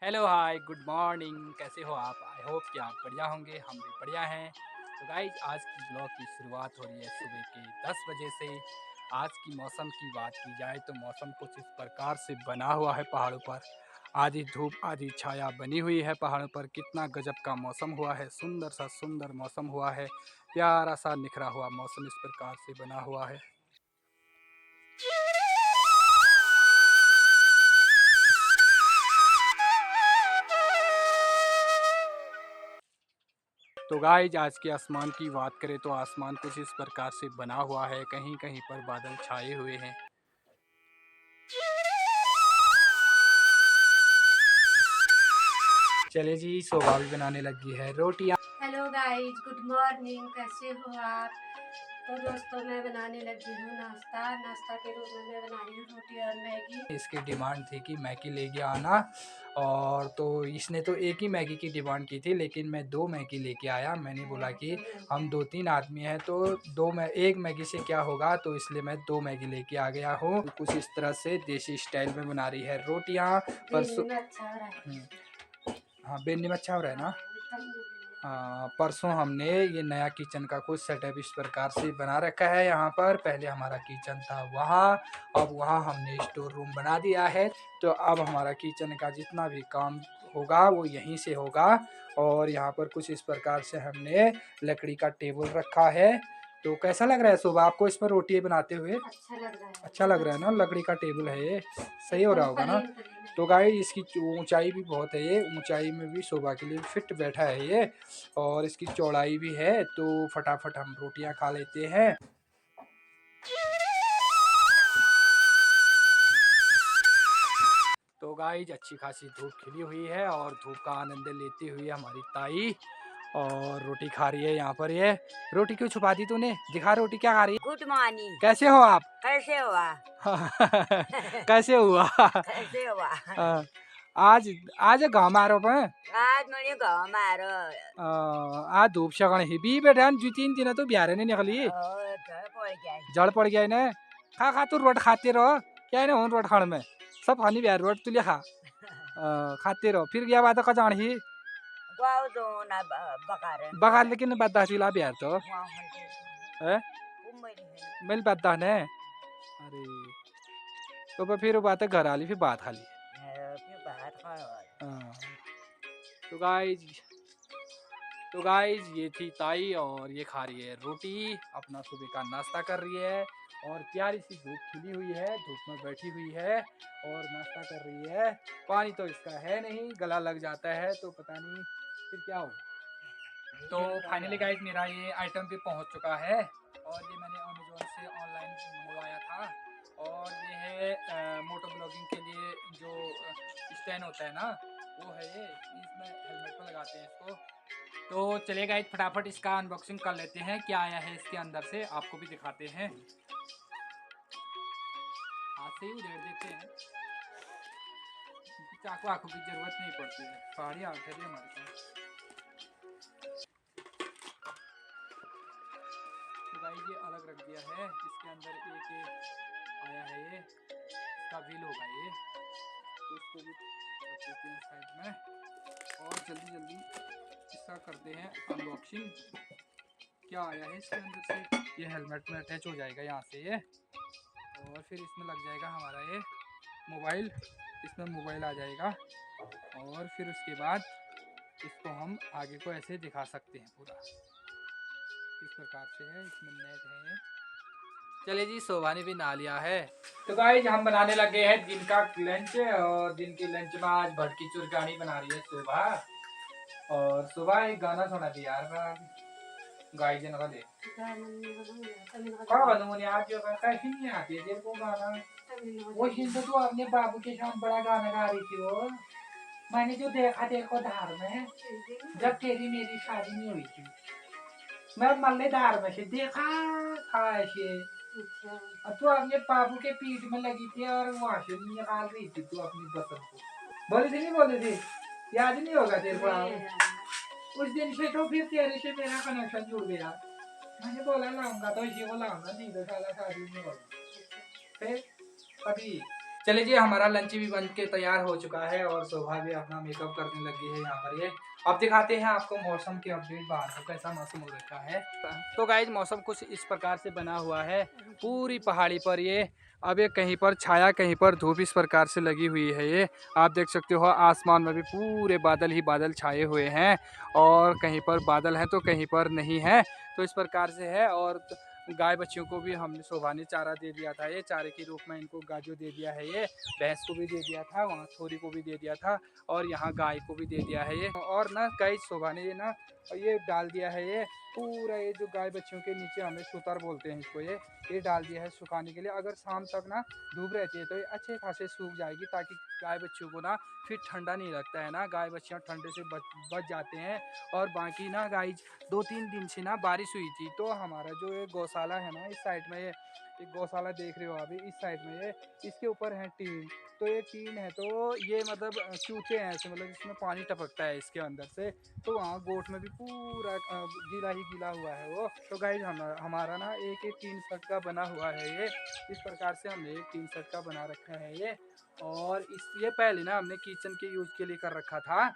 Hello hi good morning, कैसे हो आप? आई होप कि आप बढ़िया होंगे, हम भी बढ़िया हैं। तो गाइज आज की ब्लॉग की शुरुआत हो रही है सुबह के 10 बजे से। आज की मौसम की बात की जाए तो मौसम कुछ इस प्रकार से बना हुआ है पहाड़ों पर। आधी धूप आधी छाया बनी हुई है पहाड़ों पर। कितना गजब का मौसम हुआ है, सुंदर सा सुंदर मौसम हुआ है। प्यारा सा निखरा हुआ मौसम इस प्रकार से बना हुआ है। तो गाइज आज के आसमान की बात करें तो आसमान कुछ इस प्रकार से बना हुआ है, कहीं कहीं पर बादल छाए हुए हैं। चले जी, शोभा भी बनाने लगी है रोटियां। Hello guys, good morning. कैसे हो आप? तो दोस्तों, मैं बनाने लगी हूँ नाश्ता के रूप में मैं बना रही हूँ रोटी और मैगी। इसकी डिमांड थी कि मैगी लेके आना, और तो इसने तो एक ही मैगी की डिमांड की थी, लेकिन मैं 2 मैगी लेके आया। मैंने बोला कि हम 2-3 आदमी हैं तो एक मैगी से क्या होगा, तो इसलिए मैं 2 मैगी लेके आ गया हूँ। कुछ इस तरह से देसी स्टाइल में बना रही है रोटियां। देखने में अच्छा हो रहा है। हाँ, बेलने में अच्छा हो रहा है ना। परसों हमने ये नया किचन का कुछ सेटअप इस प्रकार से बना रखा है। यहाँ पर पहले हमारा किचन था वहाँ, अब वहाँ हमने स्टोर रूम बना दिया है। तो अब हमारा किचन का जितना भी काम होगा वो यहीं से होगा। और यहाँ पर कुछ इस प्रकार से हमने लकड़ी का टेबल रखा है। तो कैसा लग रहा है सुबह आपको इस पर रोटी बनाते हुए? अच्छा लग रहा है, अच्छा बहुत लग रहा है अच्छा ना, लग लकड़ी का टेबल है ये। रहा है। सही हो रहा एकदम होगा ना। प्लेन प्लेन तो है। गाइस इसकी ऊंचाई भी बहुत है, ये ऊंचाई में भी शोभा के लिए फिट बैठा है ये। और इसकी चौड़ाई भी है, तो फटाफट हम रोटियां खा लेते हैं। तो गाइस अच्छी खासी धूप खिली हुई है और धूप का आनंद लेते हुए हमारी ताई और रोटी खा रही है। यहाँ पर ये रोटी क्यों छुपा दी तूने? दिखा रोटी क्या खा रही है। Good morning. कैसे हो आप? कैसे हुआ? कैसे हुआ? कैसे हुआ? हाँ, आज आज गाँव में आ रहो मैं। आज मेरे गाँव में आ रहा। आ धूप सगण ही भी बैठे हैं, 2-3 दिन तो बिहार नहीं निकली। घर पड़ गया। जड़ पड़ गया इन्हें। खा खा तू रोट खाते रहो। क्या इन्हें रोट खाने में सब खानी बिहार रोट तुलिया खा। खाते रहो फिर गया बात का जान ही गाँव तो ना बकार बगार, लेकिन बद्दा चिला बिहार तो है मेल बद्दा ने। अरे तो फिर बात है घर आली फिर बात खाली। हाँ, तो गाइज ये थी ताई और ये खा रही है रोटी, अपना सुबह का नाश्ता कर रही है। और प्यारी सी धूप खिली हुई है, धूप में बैठी हुई है और नाश्ता कर रही है। पानी तो इसका है नहीं, गला लग जाता है तो पता नहीं फिर क्या होगा। तो फाइनली गाइज मेरा ये आइटम भी पहुंच चुका है और ये मैंने अमेजोन से ऑनलाइन मंगवाया था। और ये है मोटो ब्लॉगिंग के लिए जो स्टैंड होता है ना, वो है ये। इसमें हेलमेट में लगाते हैं इसको। तो चलिए गाइस फटाफट इसका अनबॉक्सिंग कर लेते हैं, क्या आया है इसके अंदर से आपको भी दिखाते हैं। हाथ से ही उधेड़ देते हैं, चाकू आंखों की जरूरत नहीं पड़ती है, सारी हाथ है हमारे पास। तो गाइस ये अलग रख दिया है, इसके अंदर एक आया है, ये इसका व्हील होगा ये। तो इसको भी रख देते हैं साइड में और जल्दी जल्दी इसका करते हैं अनबॉक्सिंग। क्या आया है इसके अंदर से? ये हेलमेट में अटैच हो जाएगा यहाँ से ये, और फिर इसमें लग जाएगा हमारा ये मोबाइल। इसमें मोबाइल आ जाएगा और फिर उसके बाद इसको हम आगे को ऐसे दिखा सकते हैं पूरा। इस प्रकार से है, इसमें नेट है। चलिए जी, शोभा ने भी नहा लिया है। तो गाइस हम बनाने लगे हैं दिन का लंच, और दिन के लंच में आज भटकी चुरकानी बना रही है शोभा। और सुबह एक गाना सुना दी यार, गाय जन का दे कहाँ बनू मुझे आज जो कैसे नहीं आती है तेरे को गाना। वो हिंदू तो अपने बाबू के साथ बड़ा गाना गा रही थी वो, मैंने जो देखा देखो धार में, जब तेरी मेरी शादी नहीं हुई थी, मैं मल्लेदार में से देखा था ऐसे। अब तू अपने बाबू के पीठ में लगी थी और वहां से निकाल रही थी तू अपनी बसर को। बोली थी नहीं बोली थी? याद नहीं होगा तेरे को? उस दिन से तो फिर तेरे से मेरा कनेक्शन जुड़ गया। मैंने बोला लाऊंगा तो इसी को लाऊंगा, नहीं तो साला शादी नहीं होगी। फिर अभी चलिए जी, हमारा लंच भी बन के तैयार हो चुका है और शोभा भी अपना मेकअप करने लगी है यहाँ पर। ये अब दिखाते हैं आपको मौसम की अपडेट, बाहर का कैसा मौसम हो रखा है। तो गाइज मौसम कुछ इस प्रकार से बना हुआ है पूरी पहाड़ी पर। ये अब ये कहीं पर छाया कहीं पर धूप इस प्रकार से लगी हुई है। ये आप देख सकते हो आसमान में भी पूरे बादल ही बादल छाए हुए हैं और कहीं पर बादल हैं तो कहीं पर नहीं है, तो इस प्रकार से है। और गाय बच्चियों को भी हमने शोभा ने चारा दे दिया था, ये चारे के रूप में इनको गाजो दे दिया है। ये भैंस को भी दे दिया था, वहाँ छोरी को भी दे दिया था और यहाँ गाय को भी दे दिया है। ये और ना गाय शोभा ने ये ना ये डाल दिया है। ये पूरा ये जो गाय बच्चियों के नीचे हमें सुतर बोलते हैं इसको, ये डाल दिया है सुखाने के लिए। अगर शाम तक ना धूप रहती है तो ये अच्छे खासे सूख जाएगी, ताकि गाय बच्चियों को ना फिर ठंडा नहीं लगता है ना, गाय बच्चियाँ ठंडे से बच जाते हैं। और बाकी ना गाय 2-3 दिन से ना बारिश हुई थी, तो हमारा जो ये गौशाला है ना इस साइड में, ये गौशाला देख रहे हो अभी इस साइड में, ये इसके ऊपर है टीन। तो ये टीन है तो ये मतलब चूते हैं ऐसे, मतलब इसमें पानी टपकता है इसके अंदर से, तो वहाँ गोट में भी पूरा गीला ही गीला हुआ है वो। तो गाइज हमारा ना एक टीन सेट का बना हुआ है। ये इस प्रकार से हमने एक टीन सेट का बना रखा है ये। और ये पहले ना हमने किचन के यूज के लिए कर रखा था,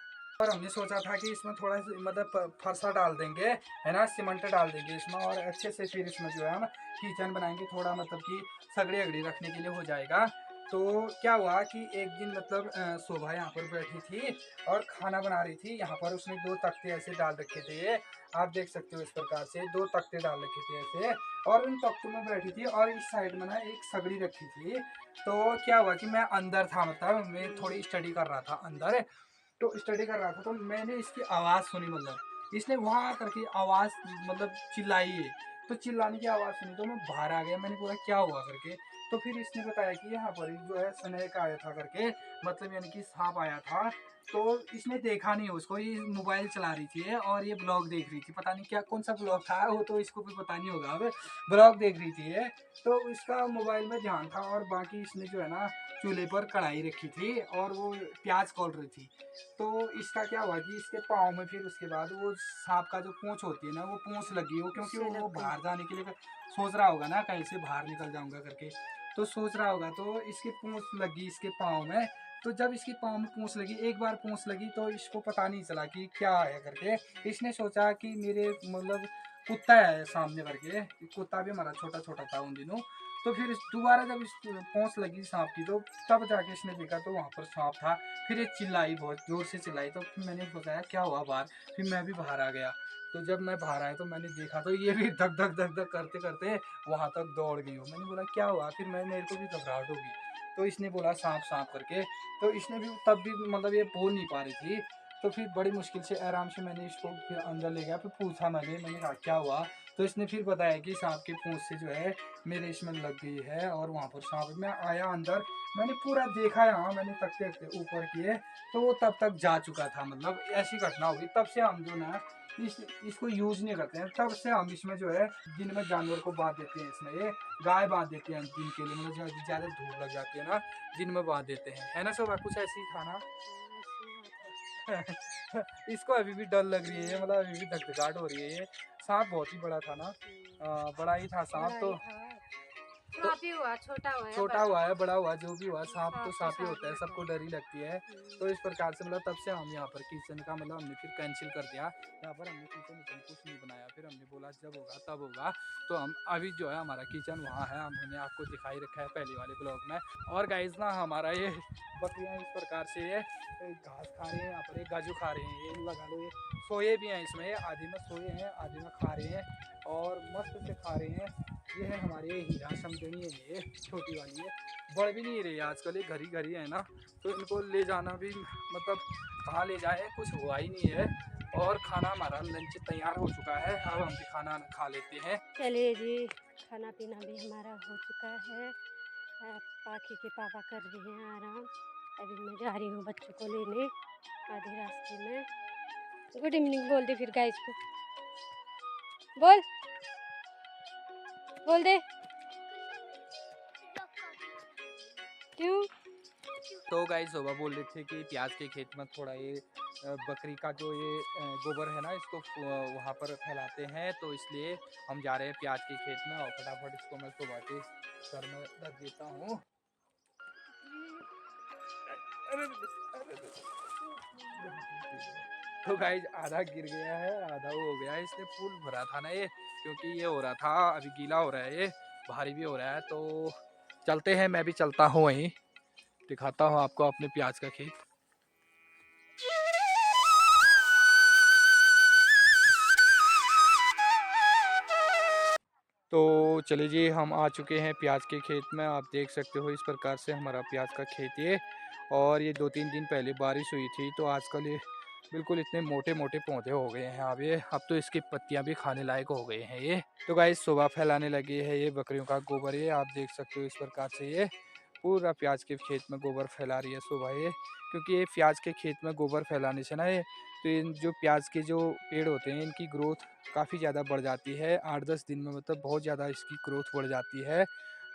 और हमने सोचा था कि इसमें थोड़ा सा मतलब फरसा डाल देंगे है ना, सीमेंट डाल देंगे इसमें, और अच्छे से फिर इसमें जो है हम किचन बनाएंगे, थोड़ा मतलब कि सगड़ी अगड़ी रखने के लिए हो जाएगा। तो क्या हुआ कि एक दिन मतलब शोभा यहाँ पर बैठी थी और खाना बना रही थी। यहाँ पर उसने 2 तख्ते ऐसे डाल रखे थे, आप देख सकते हो इस प्रकार से 2 तख्ते डाल रखे थे ऐसे, और उन तख्तों में बैठी थी और इस साइड में ना एक सगड़ी रखी थी। तो क्या हुआ कि मैं अंदर था, मतलब मैं थोड़ी स्टडी कर रहा था अंदर, तो स्टडी कर रहा था तो मैंने इसकी आवाज़ सुनी, मतलब इसने वहाँ करके आवाज़ मतलब चिल्लाई है, तो चिल्लाने की आवाज़ सुनी तो मैं बाहर आ गया। मैंने बोला क्या हुआ करके, तो फिर इसने बताया कि यहाँ पर जो है स्नेक आया था करके, मतलब यानी कि सांप आया था। तो इसने देखा नहीं उसको, ये मोबाइल चला रही थी और ये ब्लॉग देख रही थी, पता नहीं क्या कौन सा ब्लॉग था वो, तो इसको भी पता नहीं होगा अब, ब्लॉग देख रही थी ये। तो इसका मोबाइल में ध्यान था, और बाकी इसने जो है ना चूल्हे पर कढ़ाई रखी थी और वो प्याज खोल रही थी। तो इसका क्या हुआ कि इसके पाँव में फिर उसके बाद वो सांप का जो पूंछ होती है ना वो पूंछ लगी हो, क्योंकि उससे वो लग गई। बाहर जाने के लिए सोच रहा होगा ना कहीं से बाहर निकल जाऊंगा करके, तो सोच रहा होगा, तो इसकी पूंछ लगी इसके पाँव में। तो जब इसके पाँव में पूंछ लगी, एक बार पूंछ लगी तो इसको पता नहीं चला कि क्या है करके, इसने सोचा कि मेरे मतलब कुत्ता है सामने करके, कुत्ता भी हमारा छोटा छोटा था उन दिनों। तो फिर दोबारा जब इस पूंछ लगी सांप की, तो तब जाके इसने देखा तो वहाँ पर सांप था। फिर ये चिल्लाई, बहुत जोर से चिल्लाई, तो फिर मैंने बताया क्या हुआ बाहर, फिर मैं भी बाहर आ गया। तो जब मैं बाहर आया तो मैंने देखा तो ये भी धक धक धक धक करते करते वहाँ तक दौड़ गई हो। मैंने बोला क्या हुआ, फिर मेरे को भी घबराहट होगी, तो इसने बोला सांप सांप करके, तो इसने भी तब भी मतलब ये बोल नहीं पा रही थी। तो फिर बड़ी मुश्किल से आराम से मैंने इसको फिर अंदर ले गया, फिर पूछा मैंने कहा क्या हुआ, तो इसने फिर बताया कि सांप की पूंछ से जो है मेरे इसमें लग गई है और वहाँ पर सांप। मैं आया अंदर, मैंने पूरा देखा यहाँ, मैंने तकते तकते ऊपर किए तो वो तब तक जा चुका था, मतलब ऐसी घटना होगी। तब से हम जो ना इसको यूज नहीं करते हैं, तब से हम इसमें जो है दिन में जानवर को बांध देते हैं, इसमें ये गाय बांध देते हैं दिन के लिए, मतलब ज़्यादा धूप लग जाती है ना दिन में बांध देते हैं, है ना सब कुछ ऐसे ही था ना। इसको अभी भी डर लग रही है, मतलब अभी भी धकधकाहट हो रही है। ये सांप बहुत ही बड़ा था ना, बड़ा ही था सांप। बड़ा तो ही था। सांप ही हुआ, छोटा हुआ या छोटा बड़ा। हुआ है बड़ा हुआ जो भी हुआ, सांप तो सांप ही सांप होता है, होता सबको है। डर ही लगती है। तो इस प्रकार से मतलब तब से हम यहाँ पर किचन का मतलब हमने फिर कैंसिल कर दिया, यहाँ पर हमने किचन उचन कुछ नहीं बनाया। फिर हमने बोला जब होगा तब होगा। तो हम अभी जो है हमारा किचन वहाँ है, हमने आपको दिखाई रखा है पहले वाले ब्लॉग में। और गाइस ना हमारा ये बकरियाँ इस प्रकार से ये घास खा रही हैं, यहाँ पर ये गाजू खा रहे हैं, ये लगा लो, ये सोए भी हैं इसमें, ये आधे में सोए हैं आधे में खा रहे हैं और मस्त से खा रहे हैं। ये है हमारे हीरा समझनी है, ये छोटी वाली है, बढ़ भी नहीं रही आजकल, ये घरी घरी है ना, तो इनको ले जाना भी मतलब कहाँ ले जाए कुछ हुआ ही नहीं है। और खाना हमारा लंच तैयार हो चुका है, अब हम भी खाना खा लेते हैं। चलिए जी, खाना पीना भी हमारा हो चुका है। पाखी के पापा कर रहे हैं आराम। अभी मैं जा रही हूँ बच्चों को लेने आधे रास्ते में। गुड इवनिंग बोल दे फिर गाइस को, बोल बोल दे। क्यों? तो गाइस शोभा बोल रहे थे कि प्याज के खेत में थोड़ा ये बकरी का जो ये गोबर है ना इसको वहाँ पर फैलाते हैं, तो इसलिए हम जा रहे हैं प्याज के खेत में, और फटाफट इसको मैं शोभा के सर में रख देता हूँ। तो गाइज आधा गिर गया है, आधा वो हो गया है। इसने फूल भरा था ना ये, क्योंकि ये हो रहा था, अभी गीला हो रहा है, ये भारी भी हो रहा है। तो चलते हैं, मैं भी चलता हूँ, वहीं दिखाता हूँ आपको अपने प्याज का खेत। तो चलिए जी, हम आ चुके हैं प्याज के खेत में। आप देख सकते हो इस प्रकार से हमारा प्याज का खेत ये। और ये 2-3 दिन पहले बारिश हुई थी, तो आजकल ये बिल्कुल इतने मोटे मोटे पौधे हो गए हैं। अब तो इसकी पत्तियां भी खाने लायक हो गए हैं ये। तो गाइस शोभा फैलाने लगी है ये बकरियों का गोबर। ये आप देख सकते हो इस प्रकार से ये पूरा प्याज के खेत में गोबर फैला रही है शोभा ये। क्योंकि ये प्याज के खेत में गोबर फैलाने से ना ये, तो इन जो प्याज के जो पेड़ होते हैं इनकी ग्रोथ काफ़ी ज़्यादा बढ़ जाती है। 8-10 दिन में मतलब बहुत ज़्यादा इसकी ग्रोथ बढ़ जाती है।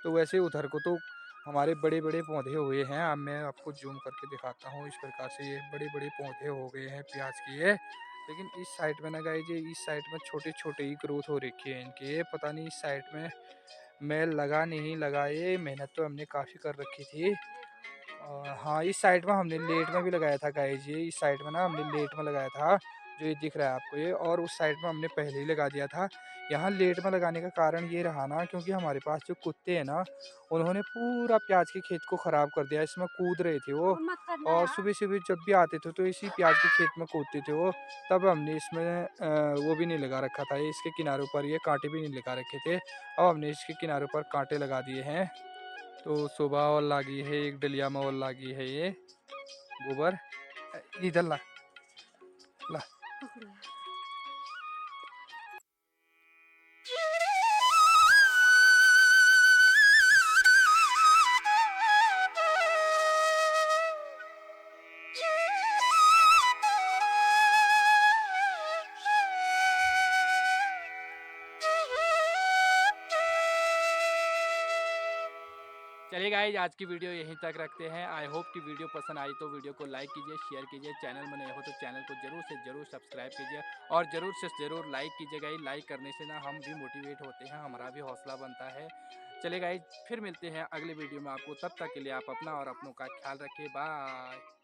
तो वैसे उधर को तो हमारे बड़े बड़े पौधे हुए हैं। अब मैं आपको जूम करके दिखाता हूँ। इस प्रकार से ये बड़े बड़े पौधे हो गए हैं प्याज के ये। लेकिन इस साइड में ना गाइस, ये इस साइड में छोटे छोटे ही ग्रोथ हो रखी है इनके। ये पता नहीं इस साइड में मेल लगा नहीं लगा, ये मेहनत तो हमने काफ़ी कर रखी थी। और हाँ, इस साइड में हमने लेट में भी लगाया था गाइस। ये इस साइड में ना हमने लेट में लगाया था, जो ये दिख रहा है आपको ये। और उस साइड में हमने पहले ही लगा दिया था। यहाँ लेट में लगाने का कारण ये रहा ना, क्योंकि हमारे पास जो कुत्ते हैं ना, उन्होंने पूरा प्याज के खेत को ख़राब कर दिया। इसमें कूद रहे थे वो, मत करना और यार। सुबह सुबह जब भी आते थे तो इसी प्याज के खेत में कूदते थे वो। तब हमने इसमें वो भी नहीं लगा रखा था, ये इसके किनारों पर ये कांटे भी नहीं लगा रखे थे। अब हमने इसके किनारों पर कांटे लगा दिए हैं। तो सुबह और लागी है, एक डलिया में और लागी है ये गोबर। इधर ला ला। चलिए गाइज, आज की वीडियो यहीं तक रखते हैं। आई होप कि वीडियो पसंद आई तो वीडियो को लाइक कीजिए, शेयर कीजिए। चैनल में नए हो तो चैनल को जरूर से जरूर सब्सक्राइब कीजिए, और ज़रूर से ज़रूर लाइक कीजिएगा। लाइक करने से ना हम भी मोटिवेट होते हैं, हमारा भी हौसला बनता है। चलिए गाइज, फिर मिलते हैं अगले वीडियो में आपको। तब तक के लिए आप अपना और अपनों का ख्याल रखिए। बाय।